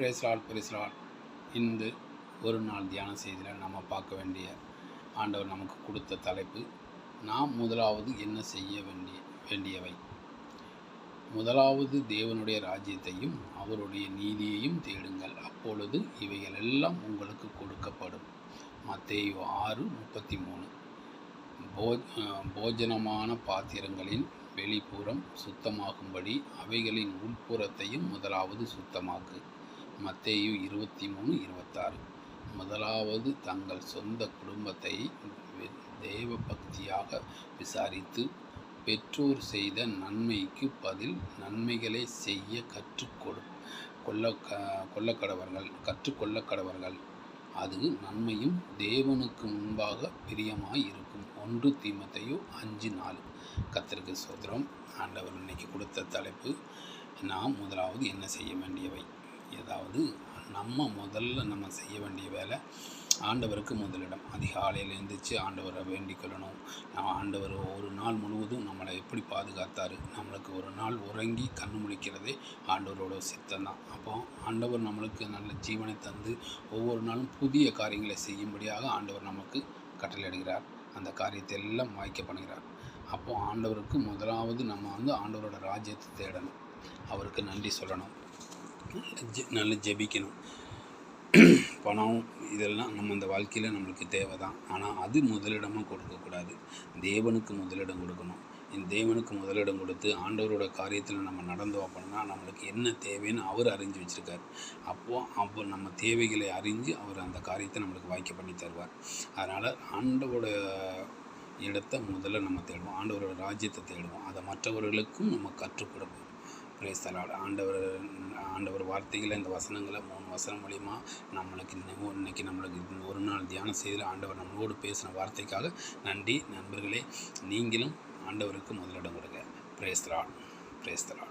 Brace Lord. இந்த ஒரு நாள் தியான செய்தியில் நம்ம பார்க்க வேண்டிய ஆண்டவர் நமக்கு கொடுத்த தலைப்பு, நாம் முதலாவது என்ன செய்ய வேண்டியவை. முதலாவது தேவனுடைய ராஜ்யத்தையும் அவருடைய நீதியையும் தேடுங்கள், அப்பொழுது இவைகள் எல்லாம் உங்களுக்கு கொடுக்கப்படும். மத்தேயு 6:33. போஜனமான பாத்திரங்களின் வெளிப்புறம் சுத்தமாகும்படி அவைகளின் உட்புறத்தையும் முதலாவது சுத்தமாக்கு. மத்தேயு 23:26. முதலாவது தங்கள் சொந்த குடும்பத்தை தேவ பக்தியாக விசாரித்து பெற்றோர் செய்த நன்மைக்கு பதில் நன்மைகளை செய்ய கற்றுக்கொள்ள கடவர்கள். அது நன்மையும் தேவனுக்கு முன்பாக பிரியமாய் இருக்கும். 1 தீமோத்தேயு 5:4. கர்த்தருக்கு ஸ்தோத்திரம். ஆண்டவர் இன்னைக்கு கொடுத்த தலைப்பு, நாம் முதலாவது என்ன செய்ய வேண்டியவை. ஏதாவது நம்ம செய்ய வேண்டிய வேலை, ஆண்டவருக்கு முதலிடம். அதிகாலையில் எழுந்திரிச்சு ஆண்டவரை வேண்டிக் கொள்ளணும். ஆண்டவர் ஒரு நாள் முழுவதும் நம்மளை எப்படி பாதுகாத்தார், நம்மளுக்கு ஒரு நாள் உறங்கி கண்ணு முழிக்கிறதே ஆண்டவரோட சித்தம்தான். அப்போ ஆண்டவர் நம்மளுக்கு நல்ல ஜீவனை தந்து ஒவ்வொரு நாளும் புதிய காரியங்களை செய்யும்படியாக ஆண்டவர் நமக்கு கட்டளையிடுகிறார். அந்த காரியத்தை எல்லாம் வாய்க்க பண்ணுகிறார். அப்போது ஆண்டவருக்கு முதலாவது நம்ம ஆண்டவரோட ராஜ்யத்தை தேடணும், அவருக்கு நன்றி சொல்லணும், நல்ல ஜெபிக்கணும். பணம் இதெல்லாம் நம்ம இந்த வாழ்க்கையில் நம்மளுக்கு தேவை தான். ஆனால் அது முதலிடமாக கொடுக்கக்கூடாது, தேவனுக்கு முதலிடம் கொடுக்கணும். இந்த தேவனுக்கு முதலிடம் கொடுத்து ஆண்டவரோட காரியத்தில் நம்ம நடந்தோம் அப்படின்னா நம்மளுக்கு என்ன தேவைன்னு அவர் அறிஞ்சு வச்சுருக்கார். அப்போ நம்ம தேவைகளை அறிஞ்சு அவர் அந்த காரியத்தை நம்மளுக்கு வாய்க்க பண்ணி தருவார். அதனால் ஆண்டவரோட இடத்தை முதல்ல நம்ம தேடுவோம், ஆண்டவரோட ராஜ்யத்தை தேடுவோம், அதை மற்றவர்களுக்கும் நம்ம கற்றுக் கொடுப்போம். Praise the Lord. ஆண்டவர் வார்த்தைகளை, இந்த வசனங்களை 3 வசனம் மூலிமா இன்னைக்கு நம்மளுக்கு ஒரு நாள் தியானம் செய்து ஆண்டவர் நம்மளோடு பேசின வார்த்தைக்காக நன்றி. நண்பர்களே, நீங்களும் ஆண்டவருக்கு முதலிடம் கொடுங்க. Praise the Lord.